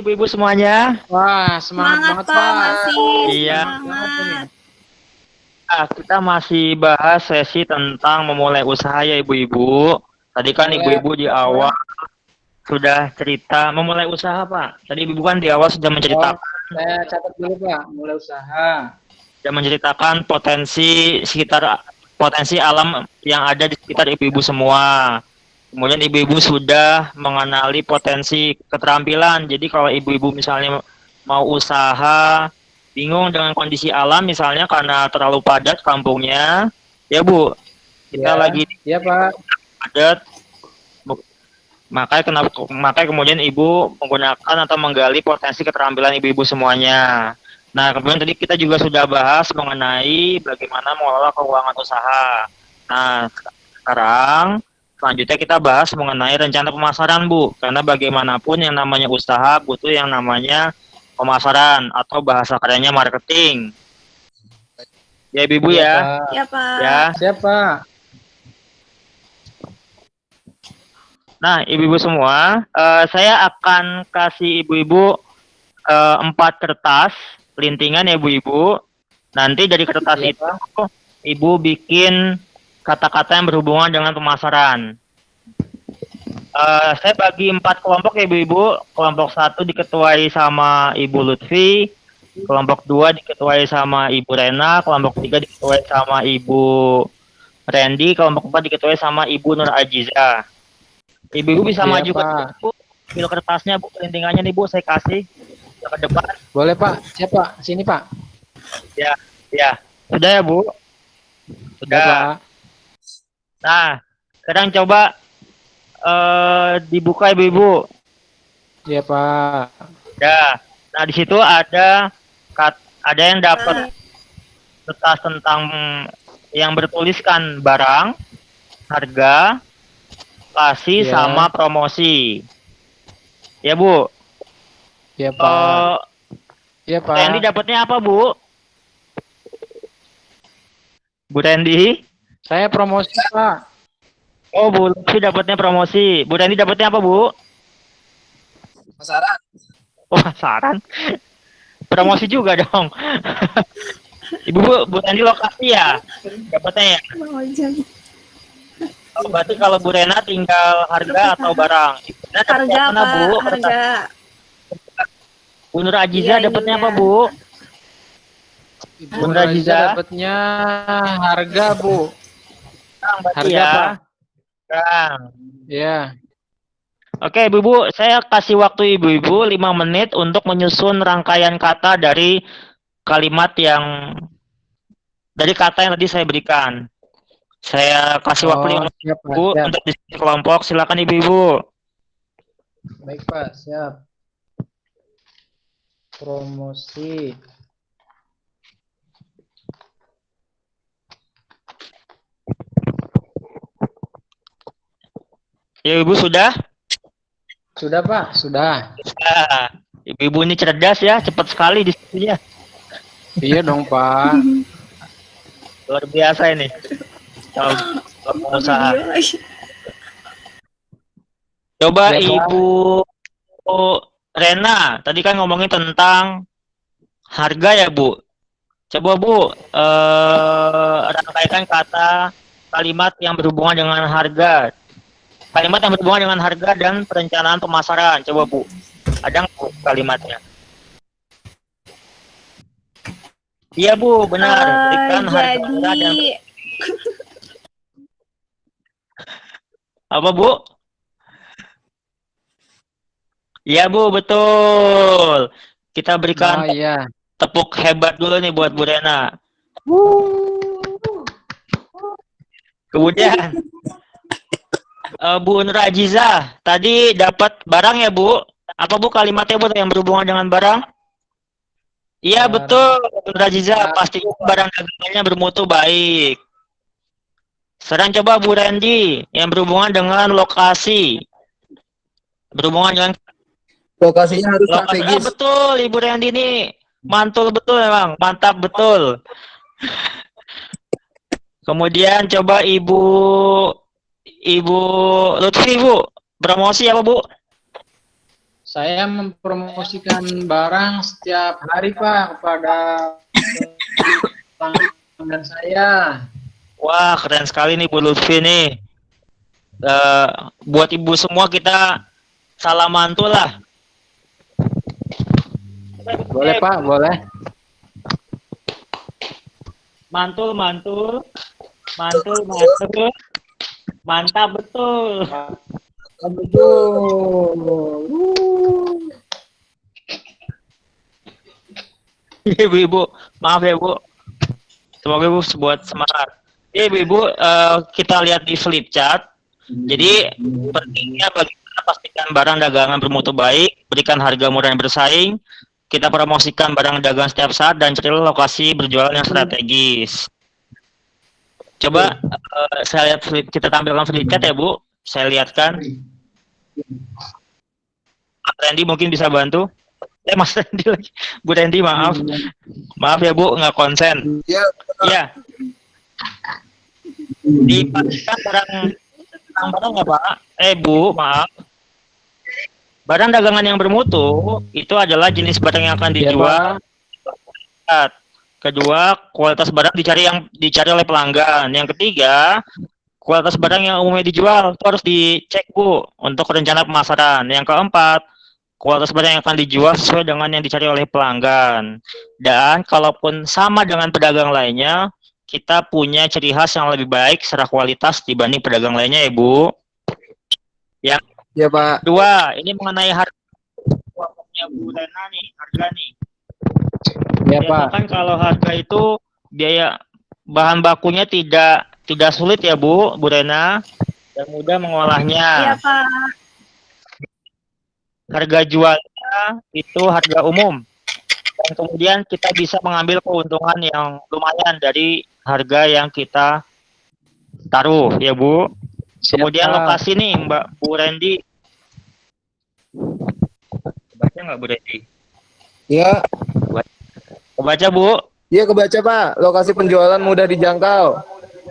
Ibu-ibu semuanya. Wah, semangat Semangat banget, Pak, Pak. masih Iya. semangat. Kita masih bahas sesi tentang memulai usaha ya ibu-ibu. Tadi kan Mulai ibu-ibu di awal sudah cerita memulai usaha, Pak. Tadi ibu kan di awal sudah oh, menceritakan, saya catat dulu, Pak. Mulai usaha. potensi alam yang ada di sekitar ibu-ibu semua. Kemudian ibu-ibu sudah mengenali potensi keterampilan. Jadi kalau ibu-ibu misalnya mau usaha, bingung dengan kondisi alam misalnya karena terlalu padat kampungnya, ya Bu, kita Ya, lagi ya, Pak. padat, makanya kemudian ibu menggunakan atau menggali potensi keterampilan ibu-ibu semuanya. Nah, kemudian tadi kita juga sudah bahas mengenai bagaimana mengelola keuangan usaha. Nah, sekarang selanjutnya kita bahas mengenai rencana pemasaran, Bu. Karena bagaimanapun yang namanya usaha butuh yang namanya pemasaran atau bahasa kerennya marketing. Ya, Ibu Ya, ya. Pak. Ya Pak. Ya. Siapa? Nah, ibu-ibu semua, saya akan kasih ibu-ibu 4 kertas pelintingan ya ibu-ibu. Nanti dari kertas Ya, itu Pak. ibu bikin kata-kata yang berhubungan dengan pemasaran. Saya bagi 4 kelompok ya ibu-ibu. Kelompok 1 diketuai sama Ibu Lutfi, kelompok 2 diketuai sama Ibu Rena, kelompok 3 diketuai sama Ibu Randy, kelompok 4 diketuai sama Ibu Nur Ajiza. Ibu-ibu bisa Iya, maju ke Pak. Bu. Ambil kertasnya Bu, pelintingannya nih Bu, saya kasih ke depan. Boleh, Pak. Siapa? Sini, Pak. Ya, ya. Sudah ya Bu? Sudah, Pak. Nah, sekarang coba dibuka ibu-ibu. Iya, Pak. Ya. Nah, di situ ada yang dapat kertas tentang yang bertuliskan barang, harga, lokasi, Ya. sama promosi. Ya, Bu. Iya, Pak. Iya, Pak. Randy dapatnya apa, Bu? Bu Randy? Saya promosi, Pak. Oh, Bu Lutfi dapatnya promosi. Bu Randy dapatnya apa, Bu? Pasaran. Oh, saran. Promosi juga dong. Ibu Bu Randy lokasi ya? Dapatnya ya? Oh, berarti kalau Bu Rena tinggal harga atau barang? Nah, Harga mana, Pak, Bu? harga. Bu Nur Ajiza Iya, dapatnya iya. apa, Bu? Ibu Bunda Rajiza Aziza. dapatnya harga, Bu. Berarti Harga, ya. Pak. Bang. Ya. Oke, Ibu-ibu, saya kasih waktu Ibu-ibu 5 menit untuk menyusun rangkaian kata dari kalimat dari kata yang tadi saya berikan. Saya kasih waktu 5 menit, Siap, Pak. Bu, Siap. untuk diskusi kelompok. Silakan Ibu-ibu. Baik, Pak. Siap. Promosi. Ya, Ibu sudah? Sudah, Pak. Sudah. Nah, Ibu-ibu ini cerdas ya, cepat sekali diskusinya. Iya dong, Pak. Luar biasa ini. Kalau pengusaha. Coba Ya, Pak. Ibu Rena, tadi kan ngomongin tentang harga ya, Bu. Coba Bu, rangkaikan kata kalimat yang berhubungan dengan harga. Kalimat yang berhubungan dengan harga dan perencanaan pemasaran. Coba Bu, ada nggak Bu kalimatnya? Iya Bu, benar. Berikan harga murah dan apa Bu? Iya Bu, betul. Kita berikan Iya. tepuk hebat dulu nih buat Bu Rena. Kemudian Bu Nur Ajiza, tadi dapat barang ya Bu? Apa Bu kalimatnya Bu yang berhubungan dengan barang? Iya Barang. betul, Bu Nur Ajiza, pastinya barang dagangannya bermutu baik. Sekarang coba Bu Randy yang berhubungan dengan lokasi. Berhubungan dengan Lokasinya harus lokasi. strategis. Betul, Ibu Randy ini mantul betul memang, mantap betul. Kemudian coba Ibu Lutfi Bu, promosi apa Bu? Saya mempromosikan barang setiap hari Pak kepada pelanggan saya. Wah, keren sekali nih Bu Lutfi nih. Buat ibu semua kita salam mantul lah. Boleh Pak, boleh. Mantul, mantul. Mantul, mantul. Mantap betul. Ibu-ibu, maaf ya Bu. Semoga Ibu buat semangat. Ibu-ibu, kita lihat di flip chart. Jadi pentingnya bagi kita pastikan barang dagangan bermutu baik, berikan harga murah dan bersaing, kita promosikan barang dagangan setiap saat dan cari lokasi berjualan yang strategis. Coba saya lihat kita tampilkan flip chart ya Bu. Saya lihatkan. Mas Randy mungkin bisa bantu. Mas Randy lagi. Bu Randy maaf. Maaf ya Bu, nggak konsen. Ya, Iya. Dipastikan barang nggak Pak? Bu, maaf. Barang dagangan yang bermutu itu adalah jenis barang yang akan dijual. Kedua, kualitas barang dicari oleh pelanggan. Yang ketiga, kualitas barang yang umumnya dijual itu harus dicek Bu untuk rencana pemasaran. Yang keempat, kualitas barang yang akan dijual sesuai dengan yang dicari oleh pelanggan. Dan kalaupun sama dengan pedagang lainnya, kita punya ciri khas yang lebih baik secara kualitas dibanding pedagang lainnya ya Bu. Yang ya Pak. kedua, ini mengenai harga Bu Lena nih, harga nih. Ya Pak. Kan kalau harga itu biaya bahan bakunya tidak sulit ya Bu Rena, dan mudah mengolahnya. Iya Pak. Harga jualnya itu harga umum. Dan kemudian kita bisa mengambil keuntungan yang lumayan dari harga yang kita taruh ya Bu. Kemudian lokasi nih Mbak Bu Randy. Baca nggak Bu Randy? Ya, Kebaca Bu. iya kebaca Pak. Lokasi penjualan mudah dijangkau.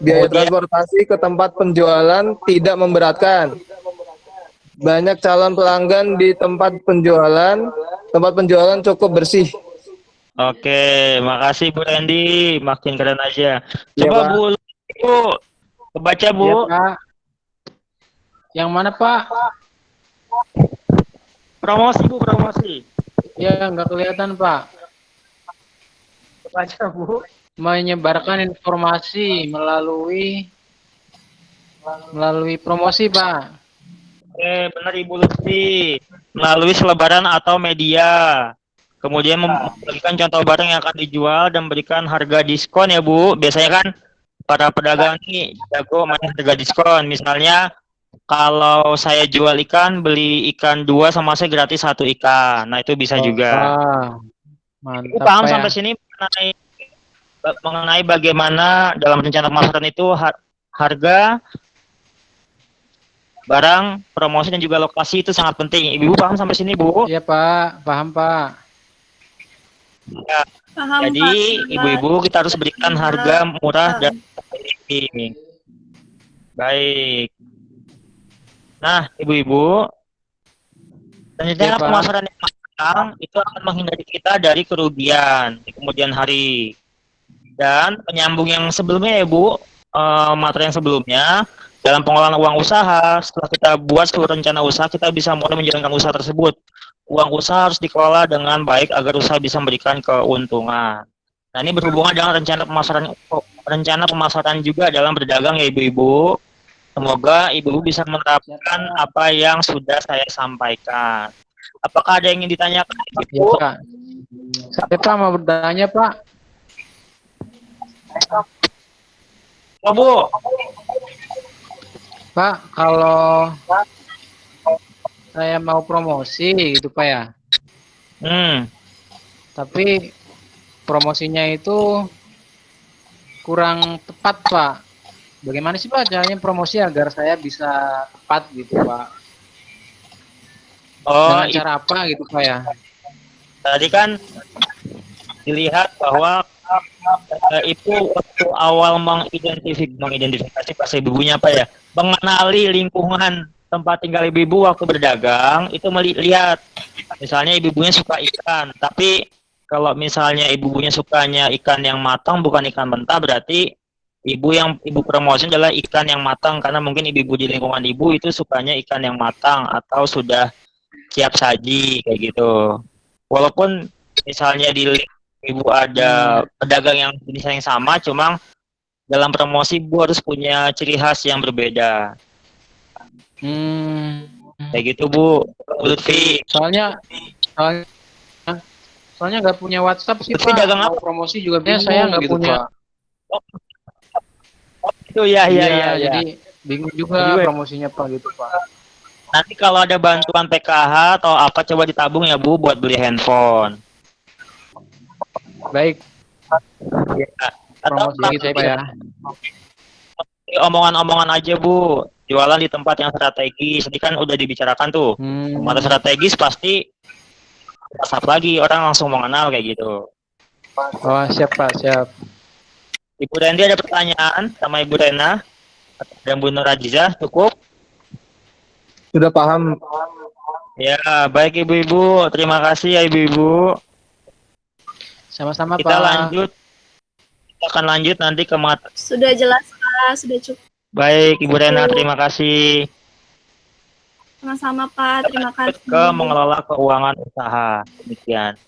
Biaya transportasi ke tempat penjualan tidak memberatkan. Banyak calon pelanggan di tempat penjualan. Tempat penjualan cukup bersih. Oke, makasih Bu Randy, makin keren aja. Iya, Coba Pak. Bu, kebaca Bu. Ya Pak. Yang mana Pak? Promosi Bu, promosi. Ya nggak kelihatan Pak. Kebaca Bu. Menyebarkan informasi melalui promosi Pak. Benar Ibu Lutfi. Melalui selebaran atau media. Kemudian memberikan contoh barang yang akan dijual dan berikan harga diskon ya Bu. Biasanya kan para pedagang ini jago main harga diskon. Misalnya kalau saya jual ikan, beli ikan 2 sama saya gratis 1 ikan. Nah itu bisa juga. Mantap. Paham Pak, sampai sini mengenai bagaimana dalam rencana pemasaran itu harga, barang, promosi dan juga lokasi itu sangat penting. Ibu paham sampai sini Bu? Iya Pak, paham Pak. Ya. Paham Jadi Pak. ibu-ibu kita harus berikan harga murah dan baik. Baik. Nah ibu-ibu, rencana Pak. pemasaran yang matang itu akan menghindari kita dari kerugian di kemudian hari. Dan penyambung yang sebelumnya ya Bu, materi yang sebelumnya, dalam pengelolaan uang usaha, setelah kita buat seluruh rencana usaha, kita bisa mulai menjalankan usaha tersebut. Uang usaha harus dikelola dengan baik agar usaha bisa memberikan keuntungan. Nah ini berhubungan dengan rencana pemasaran juga dalam berdagang ya ibu-ibu. Semoga ibu-ibu bisa menerapkan apa yang sudah saya sampaikan. Apakah ada yang ingin ditanyakan Ya Ibu? Pak. Saya Pak mau bertanya Pak. Oh, Bu. Pak, kalau saya mau promosi gitu Pak ya. Tapi promosinya itu kurang tepat Pak. Bagaimana sih Pak caranya promosi agar saya bisa tepat gitu Pak? Oh, Dengan cara apa gitu Pak ya? tadi kan dilihat bahwa itu waktu awal mengidentifikasi bahasa ibunya apa ya, mengenali lingkungan tempat tinggal ibu-ibu waktu berdagang itu melihat misalnya ibu-ibunya suka ikan, tapi kalau misalnya ibu-ibunya sukanya ikan yang matang bukan ikan mentah, berarti ibu promosi adalah ikan yang matang karena mungkin ibu-ibu di lingkungan ibu itu sukanya ikan yang matang atau sudah siap saji kayak gitu. Walaupun misalnya di ibu ada pedagang yang jenisnya yang sama, cuma dalam promosi ibu harus punya ciri khas yang berbeda. Kayak gitu Bu Lutfi. Soalnya soalnya nggak punya WhatsApp sih Lutfi Pak. dagang Mau apa? promosi juga bingung, saya nggak gitu, punya. Pak. Itu ya. Jadi bingung juga Jadi, promosinya Pak gitu Pak. nanti kalau ada bantuan PKH atau apa coba ditabung ya Bu buat beli handphone. Baik, Ya. Atau promosi gitu Pak ya. omongan-omongan aja Bu, jualan di tempat yang strategis. Ini kan udah dibicarakan tuh. Tempat strategis pasti WhatsApp lagi orang langsung mengenal kayak gitu. Oh siap Pak, siap. Ibu Rendi ada pertanyaan sama Ibu Rena dan Bu Nur Aziza cukup? Sudah paham. Ya, baik ibu-ibu. Terima kasih ya ibu-ibu. Sama-sama Kita Pak. lanjut. Kita akan lanjut nanti ke Sudah jelas Pak, sudah cukup. Baik, Ibu Rena, terima kasih. Sama-sama Pak, terima kasih. Ke mengelola keuangan usaha. Demikian.